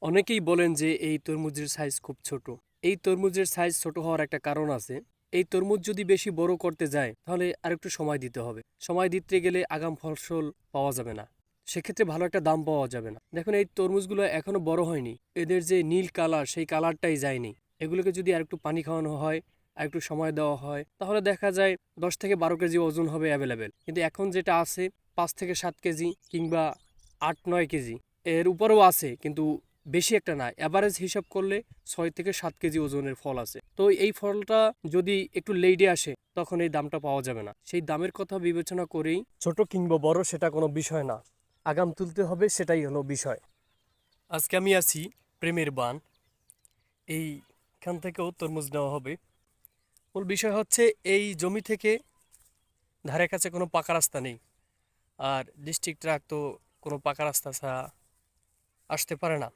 অনেকেই বলেন যে এই তরমুজের সাইজ খুব ছোট। এই তরমুজের সাইজ ছোট হওয়ার একটা কারণ আছে। এই তরমুজ যদি বেশি বড় করতে যায় তাহলে আরেকটু সময় দিতে হবে। সময় দিতে গেলে আগাম ফসল পাওয়া যাবে না। সেক্ষেত্রে ভালো একটা দাম পাওয়া যাবে না। দেখুন এই তরমুজগুলো এখনো বড় হয়নি। এদের যে নীল কালার সেই কালারটাই যায়নি। এগুলোকে যদি আরেকটু পানি খাওয়ানো হয়, আরেকটু সময় দেওয়া হয় তাহলে দেখা যায় 10 থেকে 12 কেজি ওজন হবে অ্যাভেলেবেল। কিন্তু এখন যেটা আছে 5 থেকে 7 কেজি কিংবা 8-9 কেজি এর উপরেও আছে, কিন্তু বেশি একটা না। অ্যাভারেজ হিসাব করলে 6 থেকে 7 কেজি ওজনের ফল আছে। তো এই ফলটা যদি একটু লেটে আসে তখন এই দামটা পাওয়া যাবে না। সেই দামের কথা বিবেচনা করেই ছোট কিংবা বড় সেটা কোনো বিষয় না, আগাম তুলতে হবে সেটাই হলো বিষয়। আজকে আমি আছি প্রেমের বান, এইখান থেকেও তরমুজ নেওয়া হবে। মূল বিষয় হচ্ছে এই জমি থেকে ধারে কাছে কোনো পাকা রাস্তা নেই, আর ডিস্ট্রিক্ট ট্রাক তো কোনো পাকা রাস্তা ছাড়া আসতে পারে না।